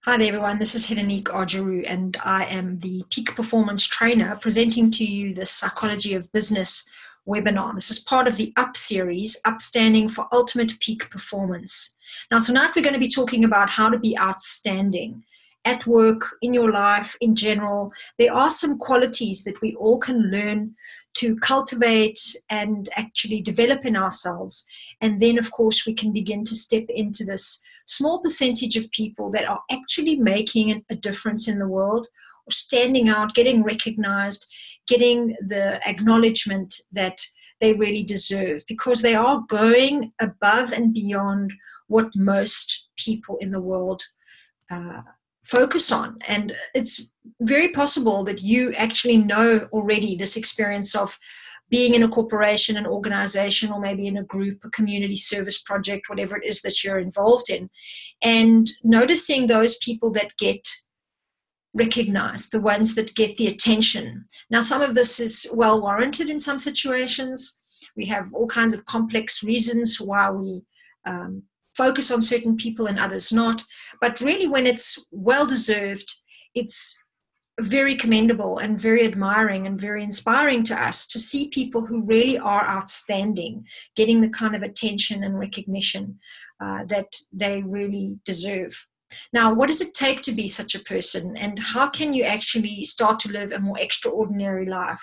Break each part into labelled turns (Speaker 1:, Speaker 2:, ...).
Speaker 1: Hi there, everyone. This is Helenique Argeru, and I am the Peak Performance Trainer presenting to you the Psychology of Business webinar. This is part of the UP series, UP standing for Ultimate Peak Performance. Now, tonight we're going to be talking about how to be outstanding at work, in your life, in general. There are some qualities that we all can learn to cultivate and actually develop in ourselves. And then, of course, we can begin to step into this small percentage of people that are actually making a difference in the world, or standing out, getting recognized, getting the acknowledgement that they really deserve, because they are going above and beyond what most people in the world focus on. And it's very possible that you actually know already this experience of being in a corporation, an organization, or maybe in a group, a community service project, whatever it is that you're involved in, and noticing those people that get recognized, the ones that get the attention. Now, some of this is well warranted in some situations. We have all kinds of complex reasons why we focus on certain people and others not. But really, when it's well-deserved, it's very commendable and very admiring and very inspiring to us to see people who really are outstanding, getting the kind of attention and recognition that they really deserve. Now, what does it take to be such a person, and how can you actually start to live a more extraordinary life?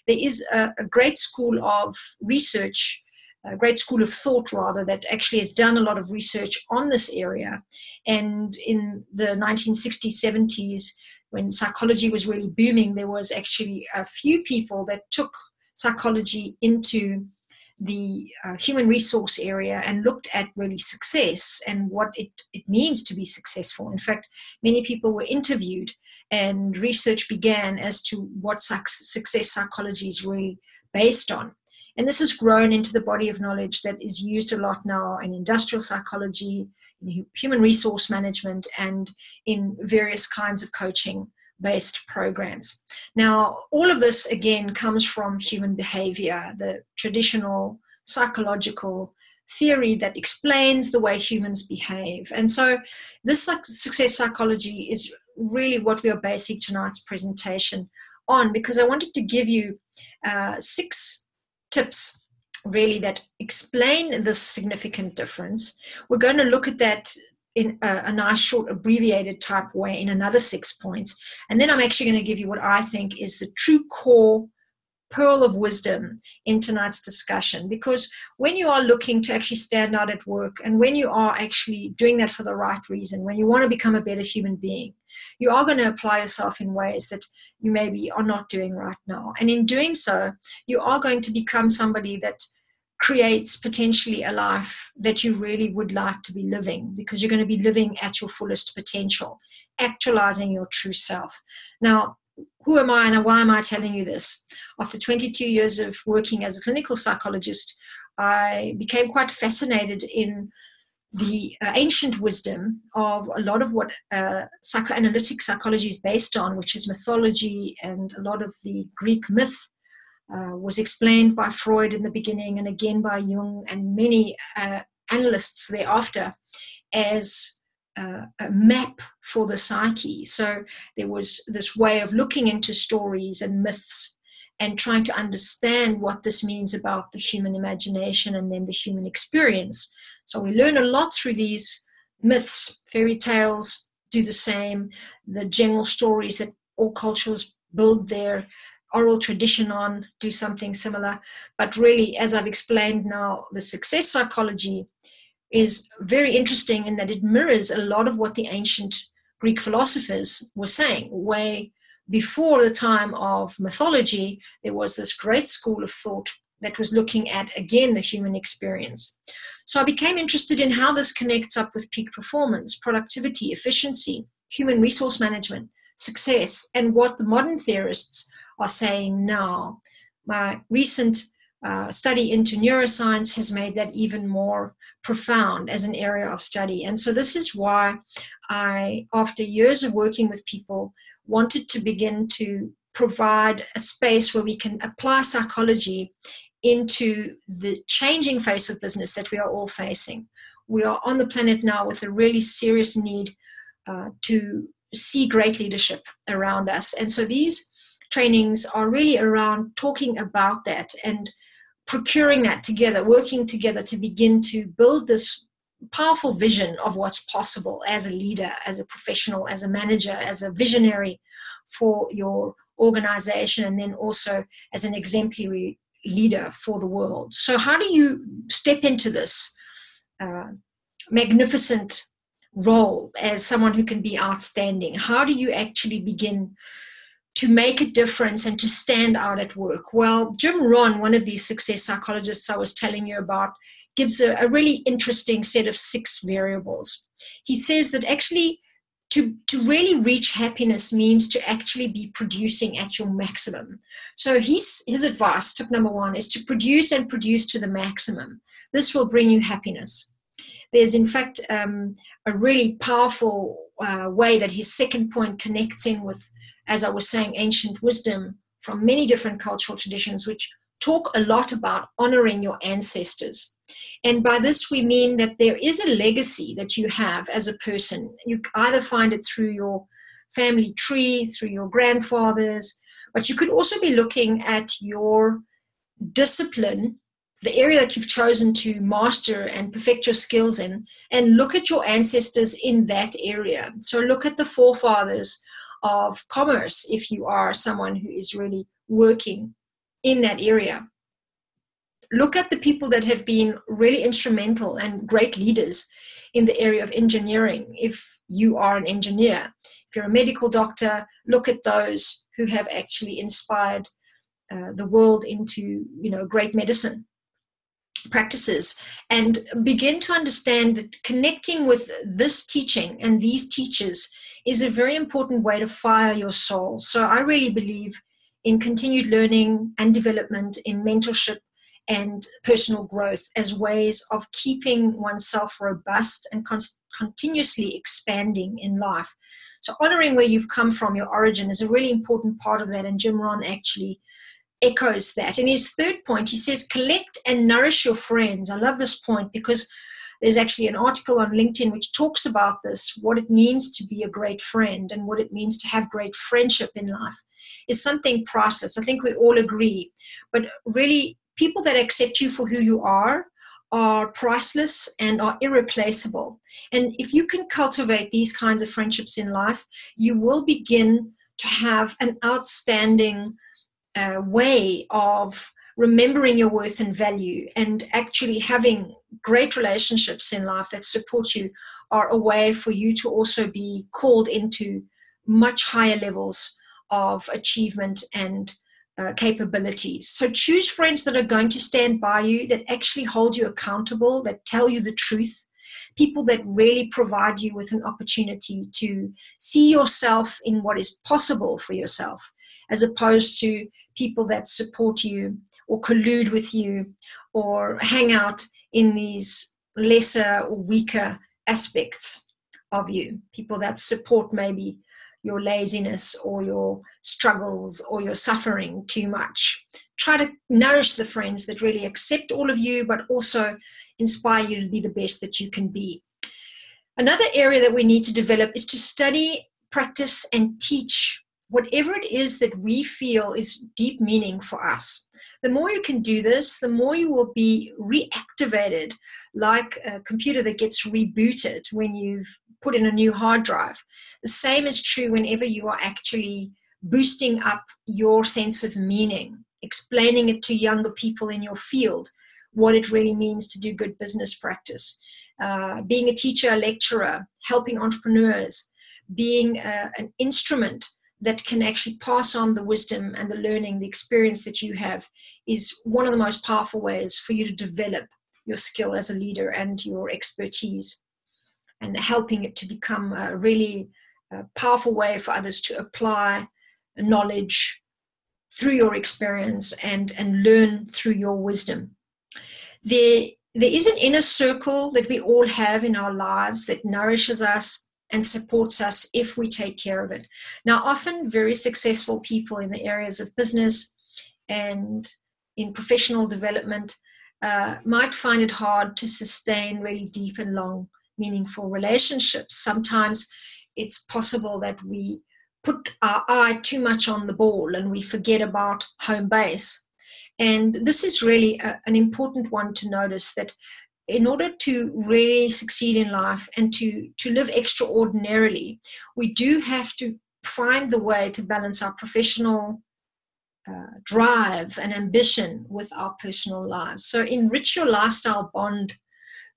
Speaker 1: There is a great school of research, a great school of thought rather, that actually has done a lot of research on this area. And in the 1960s, 70s, when psychology was really booming, there was actually a few people that took psychology into the human resource area and looked at really success and what it means to be successful. In fact, many people were interviewed and research began as to what success psychology is really based on. And this has grown into the body of knowledge that is used a lot now in industrial psychology, in human resource management, and in various kinds of coaching-based programs. Now, all of this, again, comes from human behavior, the traditional psychological theory that explains the way humans behave. And so this success psychology is really what we are basing tonight's presentation on, because I wanted to give you 6 tips really that explain this significant difference. We're going to look at that in a nice short abbreviated type way in another 6 points, and then I'm actually going to give you what I think is the true core pearl of wisdom in tonight's discussion. Because when you are looking to actually stand out at work, and when you are actually doing that for the right reason, when you want to become a better human being, you are going to apply yourself in ways that you maybe are not doing right now. And in doing so, you are going to become somebody that creates potentially a life that you really would like to be living, because you're going to be living at your fullest potential, actualizing your true self. Now, who am I and why am I telling you this? After 22 years of working as a clinical psychologist, I became quite fascinated in the ancient wisdom of a lot of what psychoanalytic psychology is based on, which is mythology, and a lot of the Greek myth was explained by Freud in the beginning, and again by Jung and many analysts thereafter, as a map for the psyche. So there was this way of looking into stories and myths and trying to understand what this means about the human imagination and then the human experience. So we learn a lot through these myths. Fairy tales do the same. The general stories that all cultures build their oral tradition on do something similar. But really, as I've explained now, the success psychology is very interesting in that it mirrors a lot of what the ancient Greek philosophers were saying. Way before the time of mythology, there was this great school of thought that was looking at, again, the human experience. So I became interested in how this connects up with peak performance, productivity, efficiency, human resource management, success, and what the modern theorists are saying now. My recent study into neuroscience has made that even more profound as an area of study. And so this is why I, after years of working with people, wanted to begin to provide a space where we can apply psychology into the changing face of business that we are all facing. We are on the planet now with a really serious need to see great leadership around us. And so these trainings are really around talking about that and procuring that together, working together to begin to build this powerful vision of what's possible as a leader, as a professional, as a manager, as a visionary for your organization, and then also as an exemplary leader for the world. So how do you step into this magnificent role as someone who can be outstanding? How do you actually begin to make a difference and to stand out at work? Well, Jim Rohn, one of these success psychologists I was telling you about, gives a really interesting set of 6 variables. He says that actually to really reach happiness means to actually be producing at your maximum. So his advice, tip number 1, is to produce and produce to the maximum. This will bring you happiness. There's, in fact, a really powerful way that his second point connects in with, as I was saying, ancient wisdom from many different cultural traditions, which talk a lot about honoring your ancestors. And by this, we mean that there is a legacy that you have as a person. You either find it through your family tree, through your grandfathers, but you could also be looking at your discipline, the area that you've chosen to master and perfect your skills in, and look at your ancestors in that area. So look at the forefathers of commerce if you are someone who is really working in that area. Look at the people that have been really instrumental and great leaders in the area of engineering. If you are an engineer, if you're a medical doctor, look at those who have actually inspired the world into, great medicine practices, and begin to understand that connecting with this teaching and these teachers is a very important way to fire your soul. So I really believe in continued learning and development, in mentorship and personal growth as ways of keeping oneself robust and continuously expanding in life. So honoring where you've come from, your origin, is a really important part of that, and Jim Rohn actually echoes that. In his third point, he says, collect and nourish your friends. I love this point because there's actually an article on LinkedIn which talks about this, what it means to be a great friend and what it means to have great friendship in life is something priceless. I think we all agree. But really, people that accept you for who you are priceless and are irreplaceable. And if you can cultivate these kinds of friendships in life, you will begin to have an outstanding way of remembering your worth and value, and actually having great relationships in life that support you are a way for you to also be called into much higher levels of achievement and capabilities. So choose friends that are going to stand by you, that actually hold you accountable, that tell you the truth, people that really provide you with an opportunity to see yourself in what is possible for yourself, as opposed to people that support you or collude with you or hang out in these lesser or weaker aspects of you, people that support maybe your laziness or your struggles or your suffering too much. Try to nourish the friends that really accept all of you, but also inspire you to be the best that you can be. Another area that we need to develop is to study, practice, and teach whatever it is that we feel is deep meaning for us. The more you can do this, the more you will be reactivated, like a computer that gets rebooted when you've put in a new hard drive. The same is true whenever you are actually boosting up your sense of meaning, explaining it to younger people in your field, what it really means to do good business practice, being a teacher, a lecturer, helping entrepreneurs, being an instrument that can actually pass on the wisdom and the learning, the experience that you have, is one of the most powerful ways for you to develop your skill as a leader and your expertise, and helping it to become a really powerful way for others to apply knowledge through your experience and learn through your wisdom. There is an inner circle that we all have in our lives that nourishes us and supports us if we take care of it. Now, often very successful people in the areas of business and in professional development might find it hard to sustain really deep and long, meaningful relationships. Sometimes it's possible that we put our eye too much on the ball and we forget about home base. And this is really an important one to notice, that in order to really succeed in life and to live extraordinarily, we do have to find the way to balance our professional drive and ambition with our personal lives. So enrich your lifestyle bond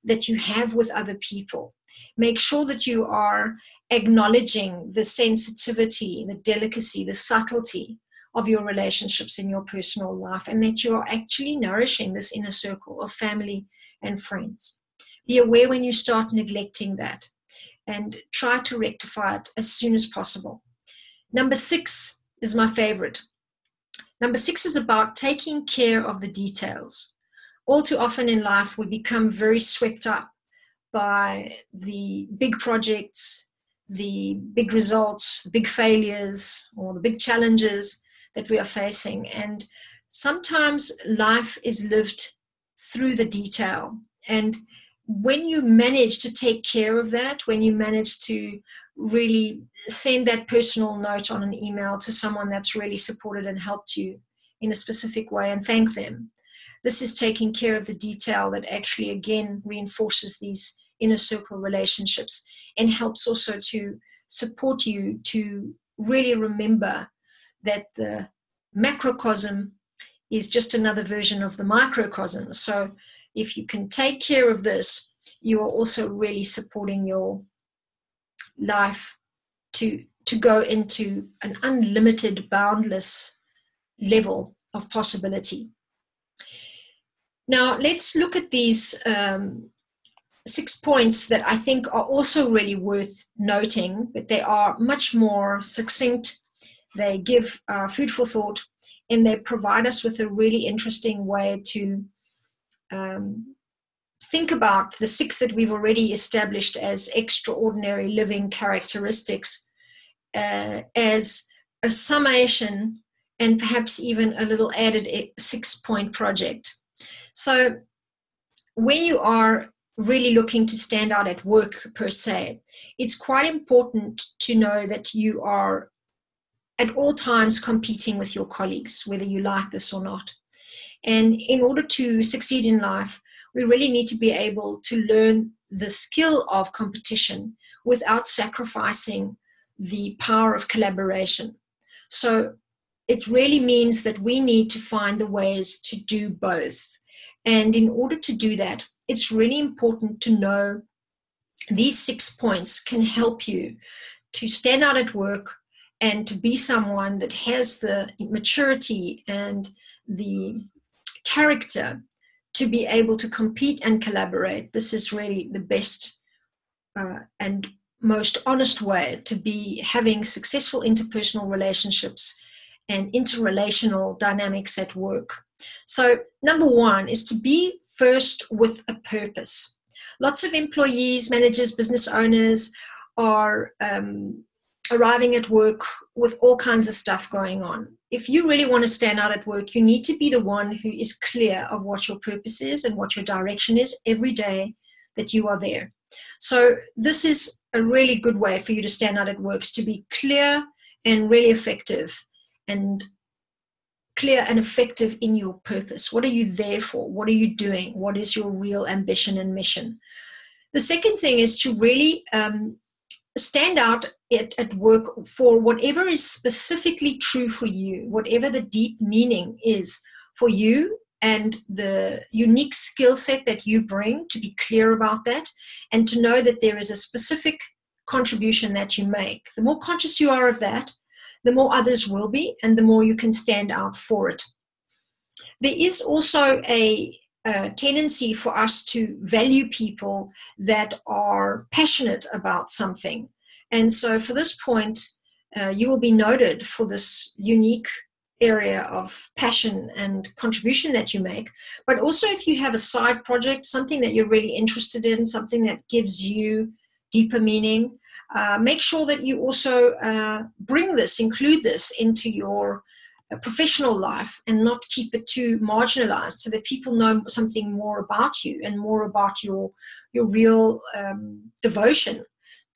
Speaker 1: that you have with other people. Make sure that you are acknowledging the sensitivity, the delicacy, the subtlety of your relationships in your personal life, and that you are actually nourishing this inner circle of family and friends. Be aware when you start neglecting that, and try to rectify it as soon as possible. Number 6 is my favorite. Number 6 is about taking care of the details. All too often in life, we become very swept up by the big projects, the big results, the big failures, or the big challenges that we are facing. And sometimes life is lived through the detail. And when you manage to take care of that, when you manage to really send that personal note on an email to someone that's really supported and helped you in a specific way, and thank them, this is taking care of the detail that actually, again, reinforces these inner circle relationships and helps also to support you to really remember that the macrocosm is just another version of the microcosm. So if you can take care of this, you are also really supporting your life to go into an unlimited, boundless level of possibility. Now, let's look at these 6 points that I think are also really worth noting, but they are much more succinct. They give food for thought, and they provide us with a really interesting way to think about the 6 that we've already established as extraordinary living characteristics as a summation and perhaps even a little added 6-point project. So when you are really looking to stand out at work per se, it's quite important to know that you are at all times competing with your colleagues, whether you like this or not. And in order to succeed in life, we really need to be able to learn the skill of competition without sacrificing the power of collaboration. So it really means that we need to find the ways to do both. And in order to do that, it's really important to know these 6 points can help you to stand out at work and to be someone that has the maturity and the character to be able to compete and collaborate. This is really the best and most honest way to be having successful interpersonal relationships and interrelational dynamics at work. So number 1 is to be first with a purpose. Lots of employees, managers, business owners are arriving at work with all kinds of stuff going on. If you really want to stand out at work, you need to be the one who is clear of what your purpose is and what your direction is every day that you are there. So this is a really good way for you to stand out at work, is to be clear and really effective, and clear and effective in your purpose. What are you there for? What are you doing? What is your real ambition and mission? The second thing is to really stand out at work for whatever is specifically true for you, whatever the deep meaning is for you and the unique skill set that you bring, to be clear about that and to know that there is a specific contribution that you make. The more conscious you are of that, the more others will be, and the more you can stand out for it. There is also a tendency for us to value people that are passionate about something. And so for this point, you will be noted for this unique area of passion and contribution that you make. But also if you have a side project, something that you're really interested in, something that gives you deeper meaning, make sure that you also include this into your professional life and not keep it too marginalized, so that people know something more about you and more about your real devotion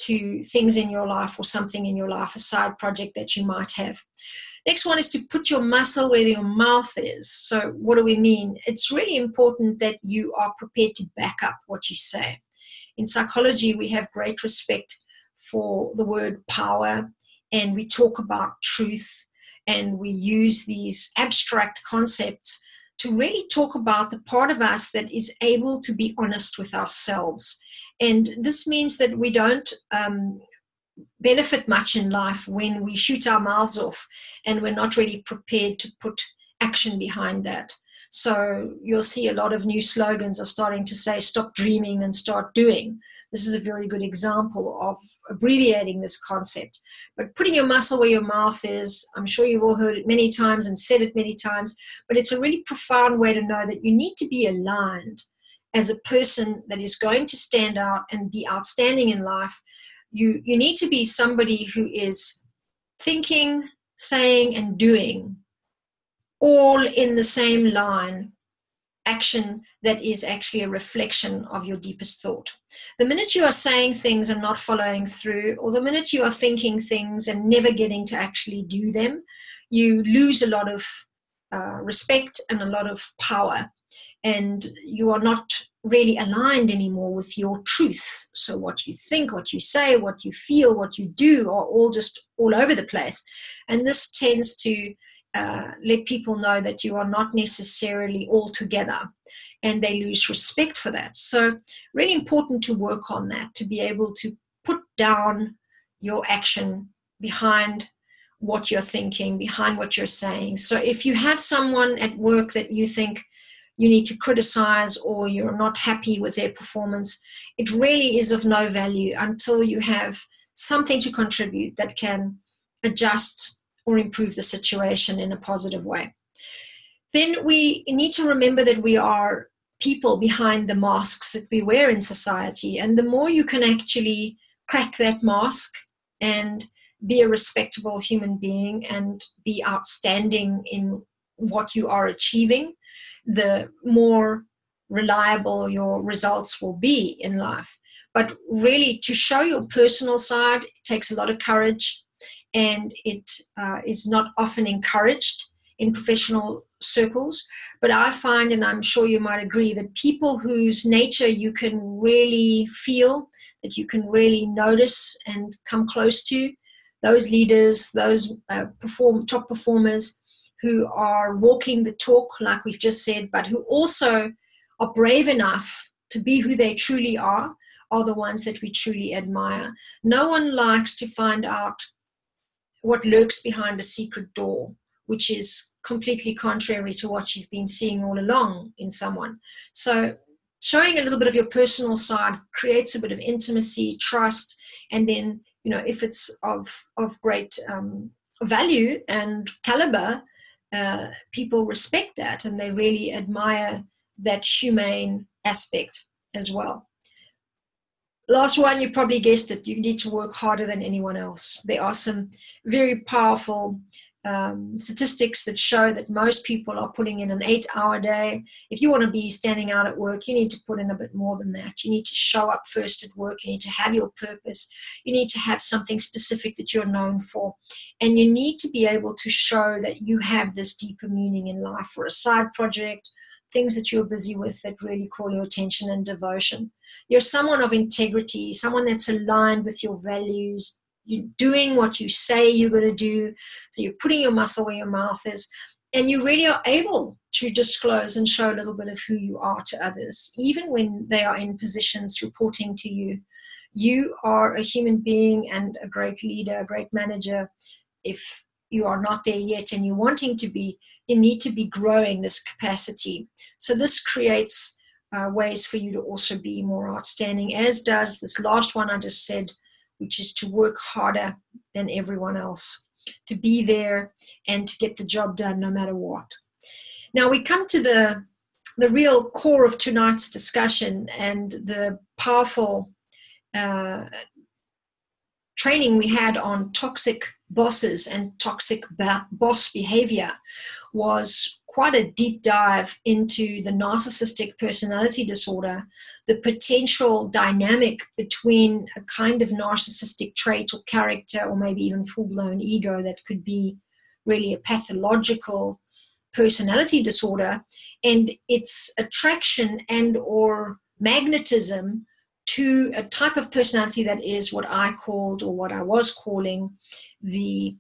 Speaker 1: to things in your life or something in your life, a side project that you might have. Next one is to put your muscle where your mouth is. So what do we mean? It's really important that you are prepared to back up what you say. In psychology, we have great respect for the word power, and we talk about truth, and we use these abstract concepts to really talk about the part of us that is able to be honest with ourselves. And this means that we don't benefit much in life when we shoot our mouths off and we're not really prepared to put action behind that. So you'll see a lot of new slogans are starting to say, stop dreaming and start doing. This is a very good example of abbreviating this concept. But putting your muscle where your mouth is, I'm sure you've all heard it many times and said it many times, but it's a really profound way to know that you need to be aligned as a person that is going to stand out and be outstanding in life. You need to be somebody who is thinking, saying, and doing all in the same line, action that is actually a reflection of your deepest thought. The minute you are saying things and not following through, or the minute you are thinking things and never getting to actually do them, you lose a lot of respect and a lot of power, and you are not really aligned anymore with your truth. So what you think, what you say, what you feel, what you do are all just all over the place. And this tends to let people know that you are not necessarily all together, and they lose respect for that. So really important to work on that, to be able to put down your action behind what you're thinking, behind what you're saying. So if you have someone at work that you think you need to criticize, or you're not happy with their performance, it really is of no value until you have something to contribute that can adjust or improve the situation in a positive way. Then we need to remember that we are people behind the masks that we wear in society. And the more you can actually crack that mask and be a respectable human being and be outstanding in what you are achieving, the more reliable your results will be in life. But really, to show your personal side, it takes a lot of courage, and it is not often encouraged in professional circles. But I find, and I'm sure you might agree, that people whose nature you can really feel, that you can really notice and come close to, those leaders, those top performers who are walking the talk, like we've just said, but who also are brave enough to be who they truly are the ones that we truly admire. No one likes to find out what lurks behind a secret door, which is completely contrary to what you've been seeing all along in someone. So showing a little bit of your personal side creates a bit of intimacy, trust, and then, if it's of great value and caliber, people respect that, and they really admire that humane aspect as well. Last one, you probably guessed it. You need to work harder than anyone else. There are some very powerful statistics that show that most people are putting in an 8-hour day. If you want to be standing out at work, you need to put in a bit more than that. You need to show up first at work. You need to have your purpose. You need to have something specific that you're known for. And you need to be able to show that you have this deeper meaning in life, for a side project, things that you're busy with that really call your attention and devotion. You're someone of integrity, someone that's aligned with your values. You're doing what you say you're going to do. So you're putting your muscle where your mouth is. And you really are able to disclose and show a little bit of who you are to others, even when they are in positions reporting to you. You are a human being and a great leader, a great manager. If you are not there yet and you're wanting to be, you need to be growing this capacity. So this creates ways for you to also be more outstanding, as does this last one I just said, which is to work harder than everyone else, to be there and to get the job done no matter what. Now we come to the real core of tonight's discussion and the powerful training we had on toxic bosses and toxic boss behavior. was quite a deep dive into the narcissistic personality disorder, the potential dynamic between a kind of narcissistic trait or character, or maybe even full-blown ego that could be really a pathological personality disorder, and its attraction and or magnetism to a type of personality that is what I called, or what I was calling, the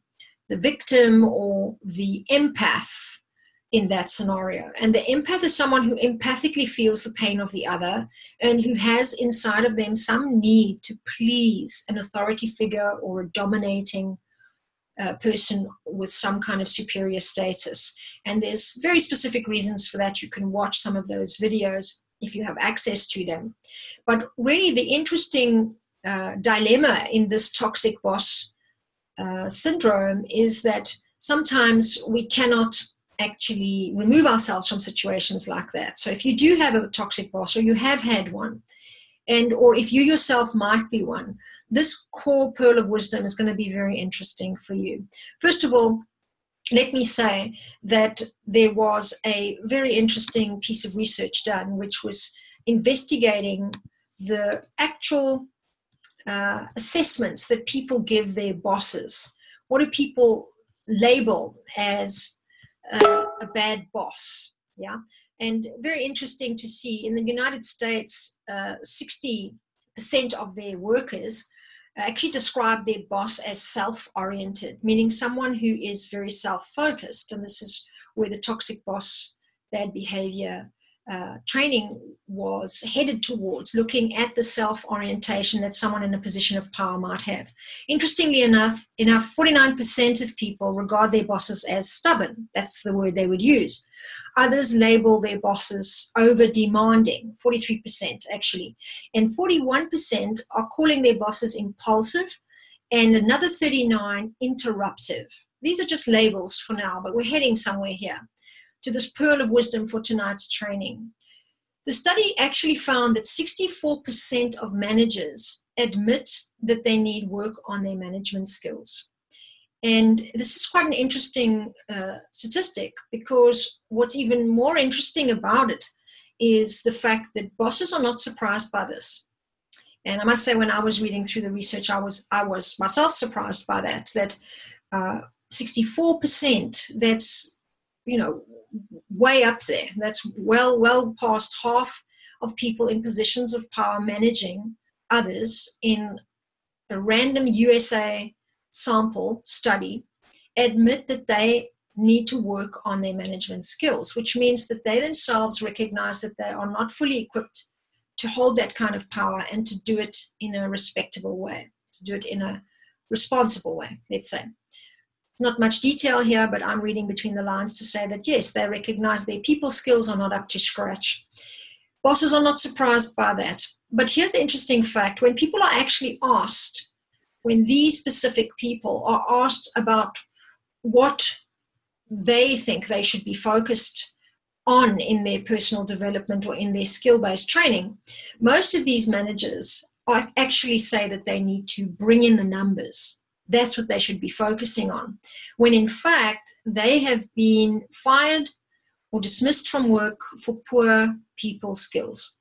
Speaker 1: victim or the empath in that scenario. And the empath is someone who empathically feels the pain of the other and who has inside of them some need to please an authority figure or a dominating person with some kind of superior status. And there's very specific reasons for that. You can watch some of those videos if you have access to them. But really the interesting dilemma in this toxic boss syndrome is that sometimes we cannot actually remove ourselves from situations like that. So if you do have a toxic boss, or you have had one, and or if you yourself might be one, this core pearl of wisdom is going to be very interesting for you. First of all, let me say that there was a very interesting piece of research done, which was investigating the actual assessments that people give their bosses. What do people label as a bad boss? Yeah. And very interesting to see in the United States, 60% of their workers actually describe their boss as self-oriented, meaning someone who is very self-focused. And this is where the toxic boss bad behavior training was headed towards, looking at the self-orientation that someone in a position of power might have. Interestingly enough, 49% of people regard their bosses as stubborn. That's the word they would use. Others label their bosses over-demanding, 43% actually. And 41% are calling their bosses impulsive, and another 39% interruptive. These are just labels for now, but we're heading somewhere here to this pearl of wisdom for tonight's training. The study actually found that 64% of managers admit that they need work on their management skills. And this is quite an interesting statistic, because what's even more interesting about it is the fact that bosses are not surprised by this. And I must say, when I was reading through the research, I was myself surprised by that 64%, that's, way up there. That's well past half of people in positions of power managing others in a random USA sample study admit that they need to work on their management skills, which means that they themselves recognize that they are not fully equipped to hold that kind of power and to do it in a respectable way, to do it in a responsible way, let's say. Not much detail here, but I'm reading between the lines to say that, yes, they recognize their people skills are not up to scratch. Bosses are not surprised by that. But here's the interesting fact. When people are actually asked, when these specific people are asked about what they think they should be focused on in their personal development or in their skill-based training, most of these managers actually say that they need to bring in the numbers. That's what they should be focusing on. When in fact, they have been fired or dismissed from work for poor people skills.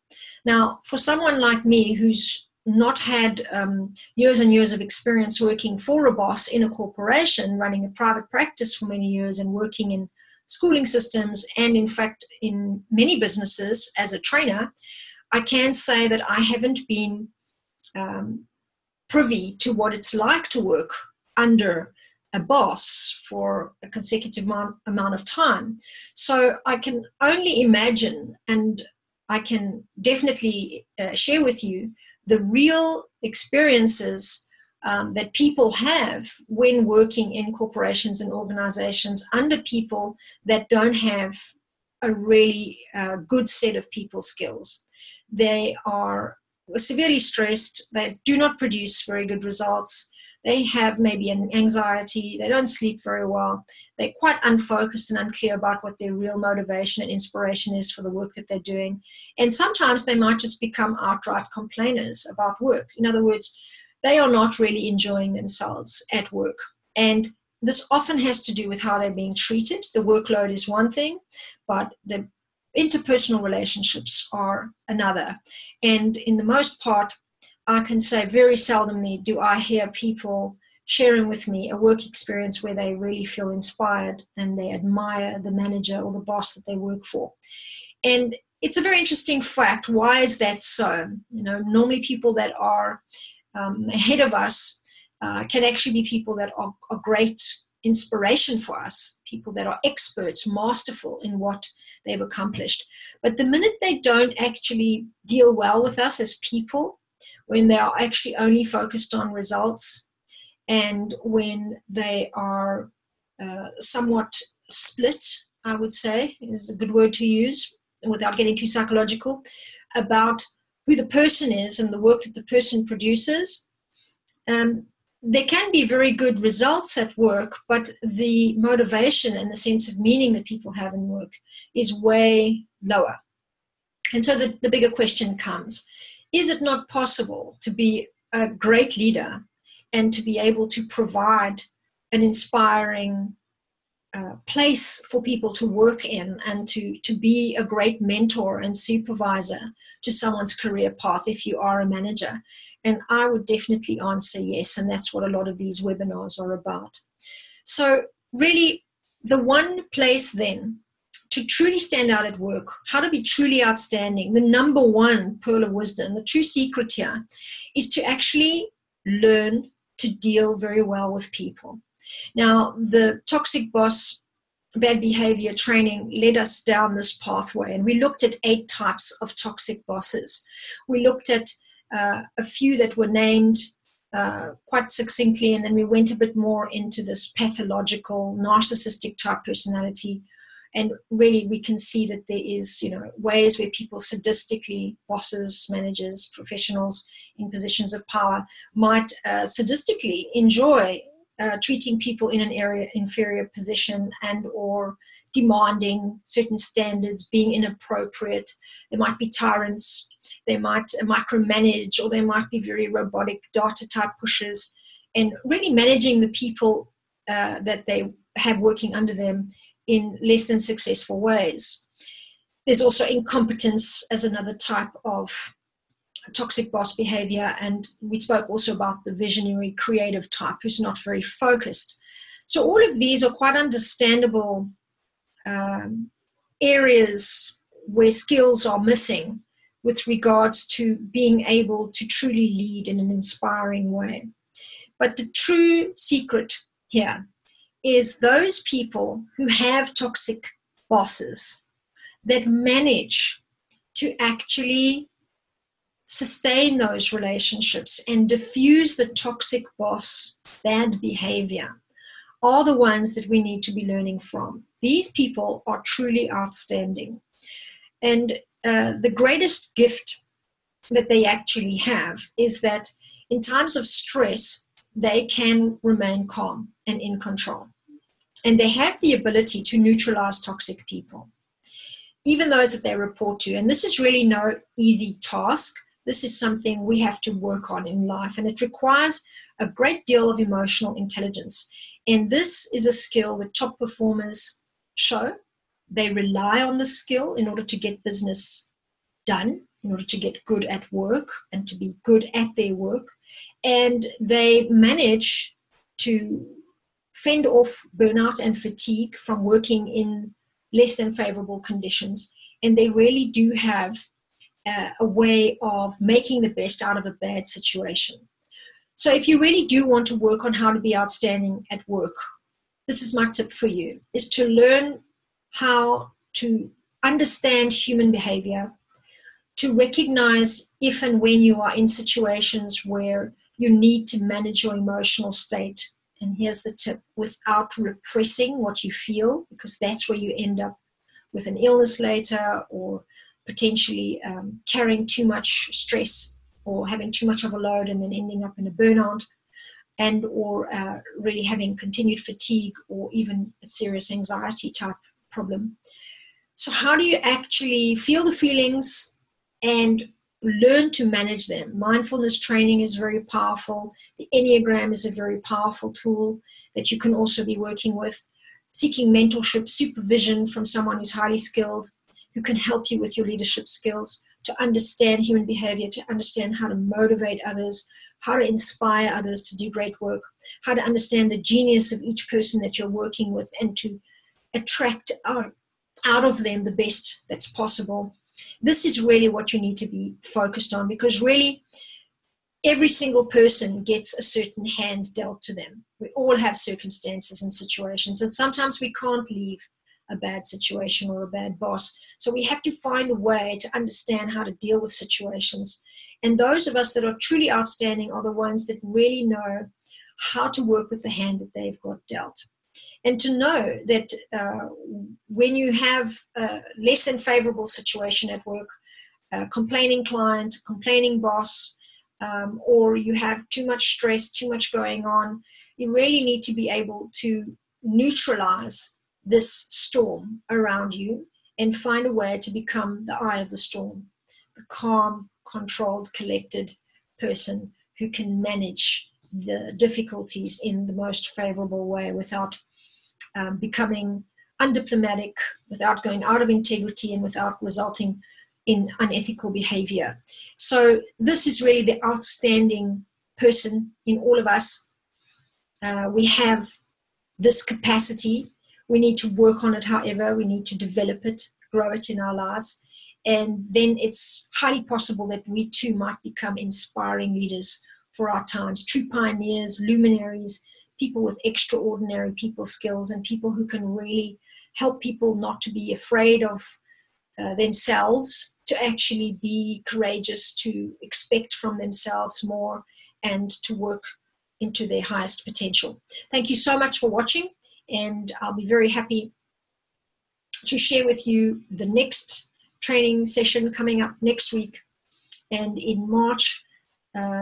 Speaker 1: Now, for someone like me who's not had years and years of experience working for a boss in a corporation, running a private practice for many years and working in schooling systems and in fact in many businesses as a trainer, I can say that I haven't been privy to what it's like to work under a boss for a consecutive amount of time. So I can only imagine, and I can definitely share with you the real experiences that people have when working in corporations and organizations under people that don't have a really good set of people skills. They are severely stressed. They do not produce very good results. They have maybe an anxiety. They don't sleep very well. They're quite unfocused and unclear about what their real motivation and inspiration is for the work that they're doing. And sometimes they might just become outright complainers about work. In other words, they are not really enjoying themselves at work. And this often has to do with how they're being treated. The workload is one thing, but the interpersonal relationships are another. And in the most part, I can say very seldomly do I hear people sharing with me a work experience where they really feel inspired and they admire the manager or the boss that they work for. And it's a very interesting fact. Why is that so? Normally people that are ahead of us can actually be people that are great inspiration for us, people that are experts, masterful in what they've accomplished. But the minute they don't actually deal well with us as people, when they are actually only focused on results, and when they are somewhat split, I would say, is a good word to use without getting too psychological, about who the person is and the work that the person produces, there can be very good results at work, but the motivation and the sense of meaning that people have in work is way lower. And so the bigger question comes, is it not possible to be a great leader and to be able to provide an inspiring place for people to work in and to be a great mentor and supervisor to someone's career path if you are a manager? And I would definitely answer yes, and that's what a lot of these webinars are about. So really, the one place then to truly stand out at work, how to be truly outstanding, the number one pearl of wisdom, the true secret here is to actually learn to deal very well with people. Now, the toxic boss, bad behavior training led us down this pathway, and we looked at 8 types of toxic bosses. We looked at a few that were named quite succinctly, and then we went a bit more into this pathological, narcissistic type personality. And really, we can see that there is, ways where people sadistically, bosses, managers, professionals in positions of power might sadistically enjoy treating people in an inferior position and or demanding certain standards, being inappropriate. There might be tyrants, they might micromanage, or they might be very robotic data type pushers, and really managing the people that they have working under them in less than successful ways. There's also incompetence as another type of toxic boss behavior, and we spoke also about the visionary creative type who's not very focused. So all of these are quite understandable areas where skills are missing with regards to being able to truly lead in an inspiring way. But the true secret here is those people who have toxic bosses that manage to actually sustain those relationships and diffuse the toxic boss bad behavior are the ones that we need to be learning from. These people are truly outstanding. And the greatest gift that they actually have is that in times of stress, they can remain calm and in control. And they have the ability to neutralize toxic people, even those that they report to. And this is really no easy task. This is something we have to work on in life, and it requires a great deal of emotional intelligence. And this is a skill that top performers show. They rely on the skill in order to get business done, in order to get good at work and to be good at their work. And they manage to fend off burnout and fatigue from working in less than favorable conditions. And they really do have a way of making the best out of a bad situation. So if you really do want to work on how to be outstanding at work, this is my tip for you, is to learn how to understand human behavior, to recognize if and when you are in situations where you need to manage your emotional state. And here's the tip, without repressing what you feel, because that's where you end up with an illness later, or potentially carrying too much stress or having too much of a load and then ending up in a burnout, and or really having continued fatigue or even a serious anxiety type problem. So how do you actually feel the feelings and learn to manage them. Mindfulness training is very powerful. The Enneagram is a very powerful tool that you can also be working with. Seeking mentorship, supervision from someone who's highly skilled, who can help you with your leadership skills, to understand human behavior, to understand how to motivate others, how to inspire others to do great work, how to understand the genius of each person that you're working with, and to attract out of them the best that's possible. This is really what you need to be focused on, because really every single person gets a certain hand dealt to them. We all have circumstances and situations, and sometimes we can't leave a bad situation or a bad boss. So we have to find a way to understand how to deal with situations. And those of us that are truly outstanding are the ones that really know how to work with the hand that they've got dealt. And to know that when you have a less than favorable situation at work, a complaining client, complaining boss, or you have too much stress, too much going on, you really need to be able to neutralize this storm around you and find a way to become the eye of the storm, the calm, controlled, collected person who can manage the difficulties in the most favorable way without becoming undiplomatic, without going out of integrity, and without resulting in unethical behavior. So this is really the outstanding person in all of us. We have this capacity. We need to work on it, however. We need to develop it, grow it in our lives. And then it's highly possible that we too might become inspiring leaders for our times, true pioneers, luminaries, people with extraordinary people skills, and people who can really help people not to be afraid of themselves, to actually be courageous, to expect from themselves more, and to work into their highest potential. Thank you so much for watching, and I'll be very happy to share with you the next training session coming up next week. And in March,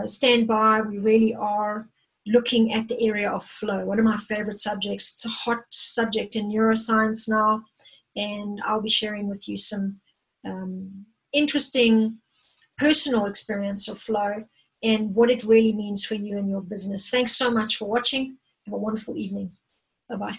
Speaker 1: stand by. We really are looking at the area of flow, one of my favorite subjects. It's a hot subject in neuroscience now, and I'll be sharing with you some interesting personal experience of flow and what it really means for you and your business. Thanks so much for watching. Have a wonderful evening. Bye-bye.